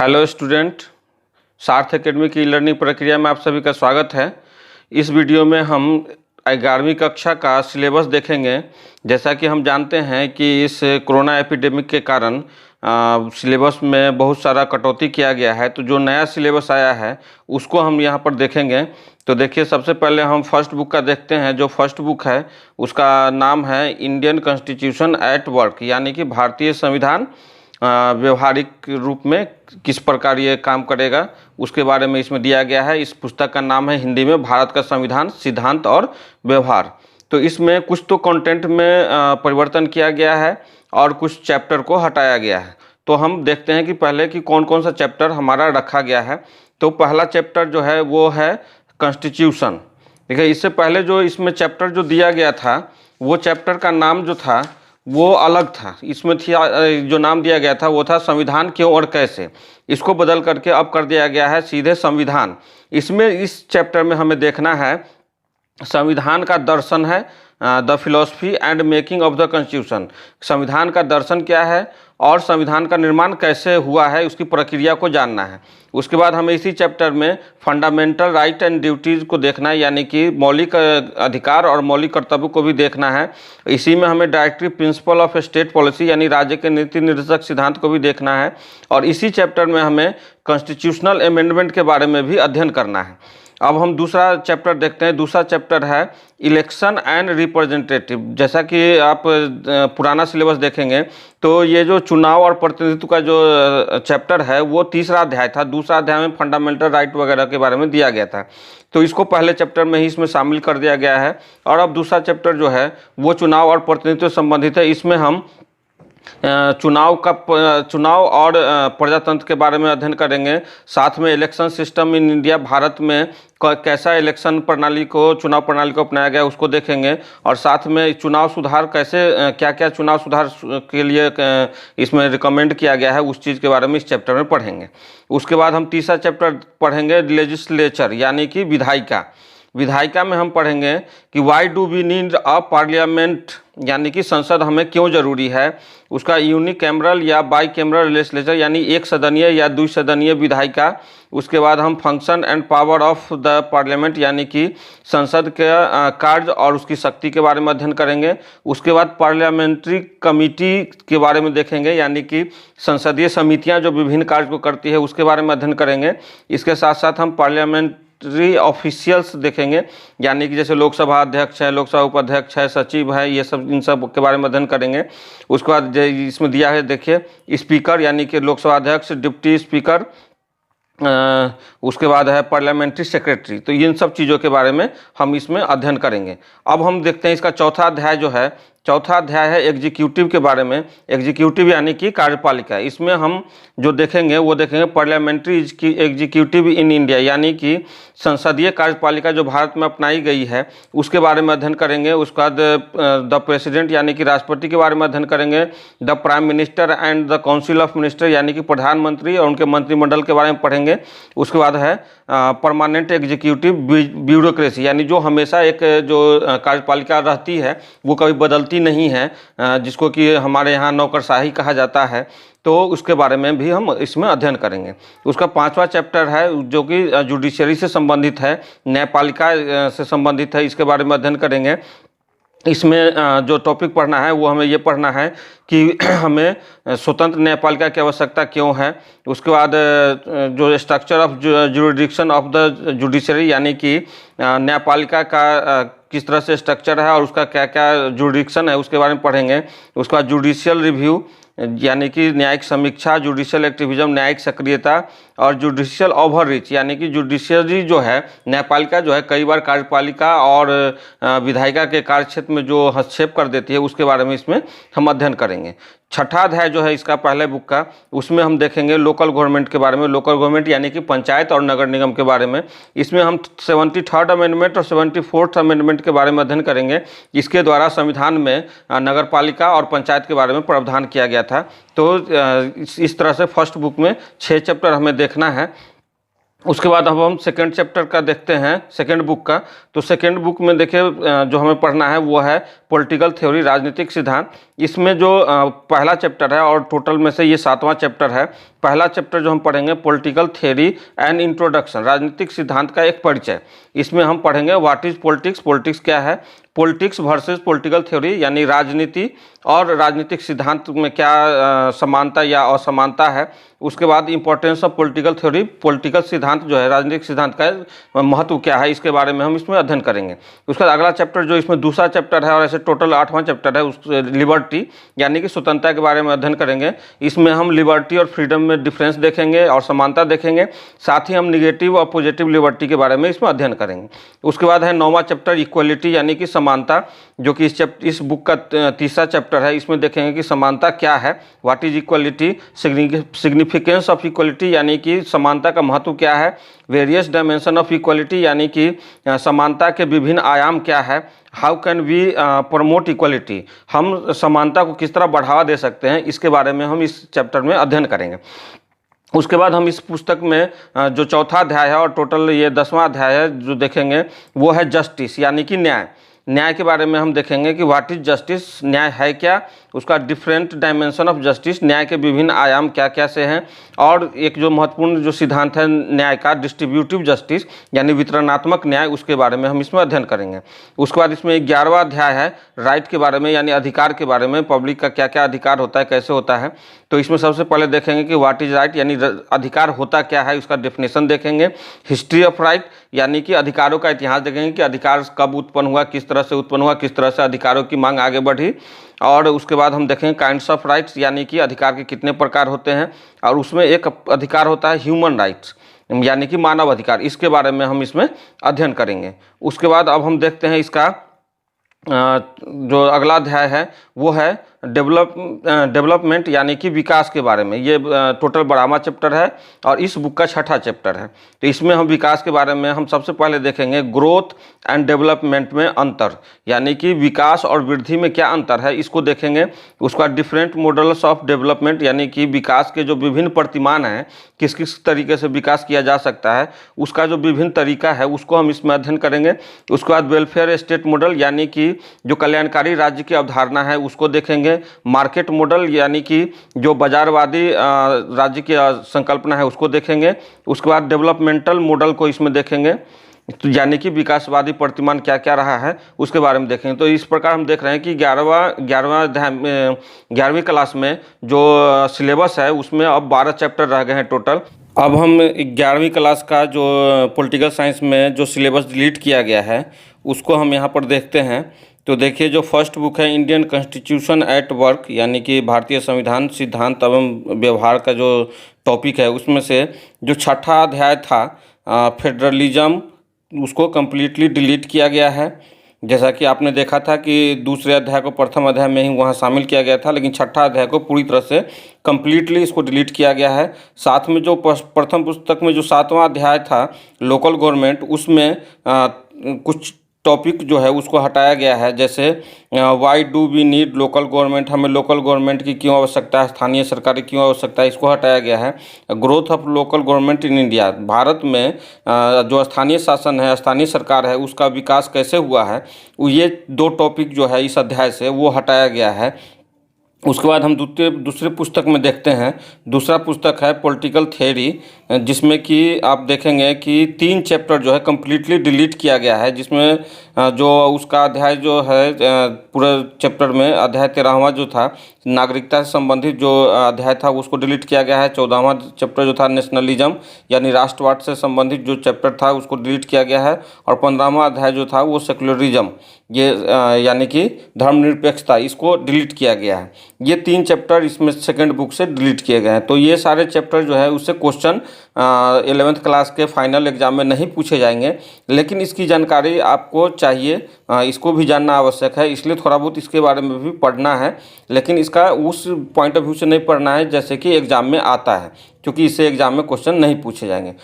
Hello student, सार्थ academy की learning प्रक्रिया में आप सभी का स्वागत है। इस वीडियो में हम 11वीं कक्षा का सिलेबस देखेंगे। जैसा कि हम जानते हैं कि इस कोरोना एपिडेमिक के कारण सिलेबस में बहुत सारा कटौती किया गया है, तो जो नया सिलेबस आया है उसको हम यहाँ पर देखेंगे। तो देखिए, सबसे पहले हम फर्स्ट बुक का देखते हैं। जो फर्स्ट बुक है उसका नाम है इंडियन कॉन्स्टिट्यूशन एट वर्क, यानी कि भारतीय संविधान व्यवहारिक रूप में किस प्रकार ये काम करेगा उसके बारे में इसमें दिया गया है। इस पुस्तक का नाम है हिंदी में भारत का संविधान, सिद्धांत और व्यवहार। तो इसमें कुछ तो कंटेंट में परिवर्तन किया गया है और कुछ चैप्टर को हटाया गया है। तो हम देखते हैं कि पहले कि कौन कौन सा चैप्टर हमारा रखा गया है। तो पहला चैप्टर जो है वो है कॉन्स्टिट्यूशन। देखिए, इससे पहले जो इसमें चैप्टर जो दिया गया था वो चैप्टर का नाम जो था वो अलग था। इसमें थी जो नाम दिया गया था वो था संविधान क्यों और कैसे। इसको बदल करके अब कर दिया गया है सीधे संविधान। इसमें इस चैप्टर में हमें देखना है संविधान का दर्शन है, the philosophy and making of the constitution. संविधान का दर्शन क्या है और संविधान का निर्माण कैसे हुआ है उसकी प्रक्रिया को जानना है। उसके बाद हमें इसी चैप्टर में फंडामेंटल राइट एंड ड्यूटीज़ को देखना है, यानी कि मौलिक अधिकार और मौलिक कर्तव्य को भी देखना है। इसी में हमें directive principle of state policy यानी राज्य के नीति निर्देशक सिद्धांत को भी देखना है। और इसी चैप्टर में हमें कॉन्स्टिट्यूशनल अमेंडमेंट के बारे में भी अध्ययन करना है। अब हम दूसरा चैप्टर देखते हैं। दूसरा चैप्टर है इलेक्शन एंड रिप्रेजेंटेटिव। जैसा कि आप पुराना सिलेबस देखेंगे तो ये जो चुनाव और प्रतिनिधित्व का जो चैप्टर है वो तीसरा अध्याय था। दूसरा अध्याय में फंडामेंटल राइट वगैरह के बारे में दिया गया था, तो इसको पहले चैप्टर में ही इसमें शामिल कर दिया गया है। और अब दूसरा चैप्टर जो है वो चुनाव और प्रतिनिधित्व से संबंधित है। इसमें हम चुनाव और प्रजातंत्र के बारे में अध्ययन करेंगे। साथ में election system in India, Bharat में कैसा इलेक्शन प्रणाली को, चुनाव प्रणाली को अपनाया गया उसको देखेंगे। और साथ में चुनाव सुधार कैसे, क्या क्या चुनाव सुधार के लिए इसमें रिकमेंड किया गया है उस चीज़ के बारे में इस चैप्टर में पढ़ेंगे। उसके बाद हम तीसरा चैप्टर पढ़ेंगे लेजिस्लेचर, यानी कि विधायिका। विधायिका में हम पढ़ेंगे कि why do we need a parliament, यानी कि संसद हमें क्यों जरूरी है। उसका यूनिकैमरल या बाई कैमरल लेजिस्लेचर, यानी एक सदनीय या द्विसदनीय विधायिका। उसके बाद हम function and power of the parliament, यानी कि संसद के कार्य और उसकी शक्ति के बारे में अध्ययन करेंगे। उसके बाद पार्लियामेंट्री कमेटी के बारे में देखेंगे, यानी कि संसदीय समितियां जो विभिन्न कार्य को करती है उसके बारे में अध्ययन करेंगे। इसके साथ साथ हम पार्लियामेंट्री ऑफिशियल्स देखेंगे, यानी कि जैसे लोकसभा अध्यक्ष है, लोकसभा उपाध्यक्ष है, सचिव है, ये सब, इन सब के बारे में अध्ययन करेंगे। उसके बाद इसमें दिया है, देखिए, स्पीकर यानी कि लोकसभा अध्यक्ष, डिप्टी स्पीकर, उसके बाद है पार्लियामेंट्री सेक्रेटरी। तो इन सब चीज़ों के बारे में हम इसमें अध्ययन करेंगे। अब हम देखते हैं इसका चौथा अध्याय जो है, चौथा अध्याय है एग्जीक्यूटिव के बारे में। एग्जीक्यूटिव यानी कि कार्यपालिका। इसमें हम जो देखेंगे वो देखेंगे पार्लियामेंट्री एग्जीक्यूटिव इन इंडिया, यानी कि संसदीय कार्यपालिका जो भारत में अपनाई गई है उसके बारे में अध्ययन करेंगे। उसके बाद द प्रेसिडेंट यानी कि राष्ट्रपति के बारे में अध्ययन करेंगे। The prime minister and the council of minister, यानी कि प्रधानमंत्री और उनके मंत्रिमंडल के बारे में पढ़ेंगे। उसके बाद है परमानेंट एग्जीक्यूटिव ब्यूरोक्रेसी, यानी जो हमेशा एक जो कार्यपालिका रहती है वो कभी बदलती नहीं है, जिसको कि हमारे यहाँ नौकरशाही कहा जाता है। तो उसके बारे में भी हम इसमें अध्ययन करेंगे। उसका पांचवा चैप्टर है जो कि जुडिशरी से संबंधित है, न्यायपालिका से संबंधित है, इसके बारे में अध्ययन करेंगे। इसमें जो टॉपिक पढ़ना है वो हमें ये पढ़ना है कि हमें स्वतंत्र न्यायपालिका की आवश्यकता क्यों है। उसके बाद जो structure of jurisdiction of the judiciary, यानी कि न्यायपालिका का किस तरह से स्ट्रक्चर है और उसका क्या क्या जुरिडिक्शन है उसके बारे में पढ़ेंगे। उसके बाद जुडिशियल रिव्यू, यानी कि न्यायिक समीक्षा, जुडिशियल एक्टिविज्म, न्यायिक सक्रियता, और जुडिशियल ओवररीच, यानी कि जुडिशियरी जो है, न्यायपालिका जो है कई बार कार्यपालिका और विधायिका के कार्यक्षेत्र में जो हस्तक्षेप कर देती है उसके बारे में इसमें हम अध्ययन करेंगे। छठा अध्याय जो है इसका पहले बुक का, उसमें हम देखेंगे लोकल गवर्नमेंट के बारे में। लोकल गवर्नमेंट यानी कि पंचायत और नगर निगम के बारे में। इसमें हम 73rd अमेंडमेंट और 74th अमेंडमेंट के बारे में अध्ययन करेंगे। इसके द्वारा संविधान में नगर पालिका और पंचायत के बारे में प्रावधान किया गया था। तो इस तरह से फर्स्ट बुक में 6 चैप्टर हमें देखना है। उसके बाद अब हम सेकेंड चैप्टर का देखते हैं, सेकेंड बुक का। तो सेकेंड बुक में देखिए जो हमें पढ़ना है वो है पॉलिटिकल थ्योरी, राजनीतिक सिद्धांत। इसमें जो पहला चैप्टर है और टोटल में से ये 7वां चैप्टर है। पहला चैप्टर जो हम पढ़ेंगे पॉलिटिकल थ्योरी एंड इंट्रोडक्शन, राजनीतिक सिद्धांत का एक परिचय। इसमें हम पढ़ेंगे व्हाट इज पॉलिटिक्स, पॉलिटिक्स क्या है, पॉलिटिक्स वर्सेस पॉलिटिकल थ्योरी यानी राजनीति और राजनीतिक सिद्धांत में क्या समानता या असमानता है। उसके बाद importance of political theory, political सिद्धांत जो है राजनीतिक सिद्धांत का महत्व क्या है, इसके बारे में हम इसमें अध्ययन करेंगे। उसके बाद अगला चैप्टर जो इसमें दूसरा चैप्टर है और ऐसे टोटल 8वां चैप्टर है, उस लिबर्टी यानी कि स्वतंत्रता के बारे में अध्ययन करेंगे। इसमें हम लिबर्टी और फ्रीडम में डिफरेंस देखेंगे और समानता देखेंगे। साथ ही हम निगेटिव और पॉजिटिव लिबर्टी के बारे में इसमें अध्ययन करेंगे। उसके बाद है 9वां चैप्टर इक्वलिटी यानी कि समानता, जो कि इस बुक का तीसरा चैप्टर है। इसमें देखेंगे कि समानता क्या है, what is equality, significance of equality यानी कि समानता का महत्व क्या है, वेरियस डायमेंशन ऑफ इक्वलिटी यानी कि समानता के विभिन्न आयाम क्या है, how can we promote equality, हम समानता को किस तरह बढ़ावा दे सकते हैं, इसके बारे में हम इस चैप्टर में अध्ययन करेंगे। उसके बाद हम इस पुस्तक में जो चौथा अध्याय है और टोटल ये 10वां अध्याय है जो देखेंगे वो है जस्टिस यानी कि न्याय। न्याय के बारे में हम देखेंगे कि व्हाट इज जस्टिस, न्याय है क्या, उसका डिफरेंट डायमेंशन ऑफ जस्टिस, न्याय के विभिन्न आयाम क्या क्या से हैं, और एक जो महत्वपूर्ण जो सिद्धांत है न्याय का डिस्ट्रीब्यूटिव जस्टिस यानी वितरणात्मक न्याय, उसके बारे में हम इसमें अध्ययन करेंगे। उसके बाद इसमें 11वां अध्याय है राइट के बारे में यानी अधिकार के बारे में, पब्लिक का क्या क्या अधिकार होता है, कैसे होता है। तो इसमें सबसे पहले देखेंगे कि व्हाट इज राइट यानी अधिकार होता क्या है, उसका डेफिनेशन देखेंगे। हिस्ट्री ऑफ राइट यानी कि अधिकारों का इतिहास देखेंगे कि अधिकार कब उत्पन्न हुआ, किस तरह से उत्पन्न हुआ, किस तरह से अधिकारों की मांग आगे बढ़ी। और उसके बाद हम देखेंगे काइंड्स ऑफ राइट्स यानी कि अधिकार के कितने प्रकार होते हैं, और उसमें एक अधिकार होता है ह्यूमन राइट्स यानी कि मानव अधिकार, इसके बारे में हम इसमें अध्ययन करेंगे। उसके बाद अब हम देखते हैं इसका जो अगला अध्याय है वो है डेवलपमेंट यानी कि विकास के बारे में। ये टोटल 12वां चैप्टर है और इस बुक का 6ठा चैप्टर है। तो इसमें हम विकास के बारे में हम सबसे पहले देखेंगे ग्रोथ एंड डेवलपमेंट में अंतर यानी कि विकास और वृद्धि में क्या अंतर है, इसको देखेंगे। उसका डिफरेंट मॉडल्स ऑफ डेवलपमेंट यानी कि विकास के जो विभिन्न प्रतिमान हैं, किस किस तरीके से विकास किया जा सकता है, उसका जो विभिन्न तरीका है उसको हम इसमें अध्ययन करेंगे। उसके बाद वेलफेयर स्टेट मॉडल यानी कि जो कल्याणकारी राज्य की अवधारणा है उसको देखेंगे। मार्केट मॉडल यानी कि जो बाजारवादी राज्य की संकल्पना है उसको देखेंगे। उसके बाद डेवलपमेंटल मॉडल को इसमें देखेंगे, तो यानी कि विकासवादी प्रतिमान क्या क्या रहा है उसके बारे में देखेंगे। तो इस प्रकार हम देख रहे हैं कि 11वीं क्लास में जो सिलेबस है उसमें अब 12 चैप्टर रह गए हैं टोटल। अब हम 11वीं क्लास का जो पॉलिटिकल साइंस में जो सिलेबस डिलीट किया गया है उसको हम यहाँ पर देखते हैं। तो देखिए जो फर्स्ट बुक है इंडियन कॉन्स्टिट्यूशन एट वर्क यानी कि भारतीय संविधान सिद्धांत एवं व्यवहार का जो टॉपिक है उसमें से जो 6ठा अध्याय था फेडरलिज्म, उसको कम्प्लीटली डिलीट किया गया है। जैसा कि आपने देखा था कि दूसरे अध्याय को प्रथम अध्याय में ही वहाँ शामिल किया गया था, लेकिन 6ठा अध्याय को पूरी तरह से कम्प्लीटली इसको डिलीट किया गया है। साथ में जो प्रथम पुस्तक में जो 7वां अध्याय था लोकल गवर्नमेंट, उसमें कुछ टॉपिक जो है उसको हटाया गया है। जैसे why do we need local government, हमें लोकल गवर्नमेंट की क्यों आवश्यकता है, स्थानीय सरकार की क्यों आवश्यकता है, इसको हटाया गया है। Growth of local government in India, Bharat में जो स्थानीय शासन है, स्थानीय सरकार है, उसका विकास कैसे हुआ है, ये 2 टॉपिक जो है इस अध्याय से वो हटाया गया है। उसके बाद हम दूसरे पुस्तक में देखते हैं। दूसरा पुस्तक है पॉलिटिकल थ्योरी, जिसमें कि आप देखेंगे कि 3 चैप्टर जो है कम्प्लीटली डिलीट किया गया है, जिसमें जो उसका अध्याय जो है पूरे चैप्टर में अध्याय 13वां जो था नागरिकता से संबंधित जो अध्याय था उसको डिलीट किया गया है। 14वां चैप्टर जो था नेशनलिज्म यानी राष्ट्रवाद से संबंधित जो चैप्टर था उसको डिलीट किया गया है। और 15वां अध्याय जो था वो सेक्युलरिज्म, ये यानी कि धर्मनिरपेक्षता, इसको डिलीट किया गया है। ये 3 चैप्टर इसमें सेकंड बुक से डिलीट किए गए हैं। तो ये सारे चैप्टर जो है उससे क्वेश्चन 11th क्लास के फाइनल एग्जाम में नहीं पूछे जाएंगे, लेकिन इसकी जानकारी आपको चाहिए, इसको भी जानना आवश्यक है, इसलिए थोड़ा बहुत इसके बारे में भी पढ़ना है, लेकिन इसका उस पॉइंट ऑफ व्यू से नहीं पढ़ना है जैसे कि एग्जाम में आता है, क्योंकि इससे एग्जाम में क्वेश्चन नहीं पूछे जाएंगे।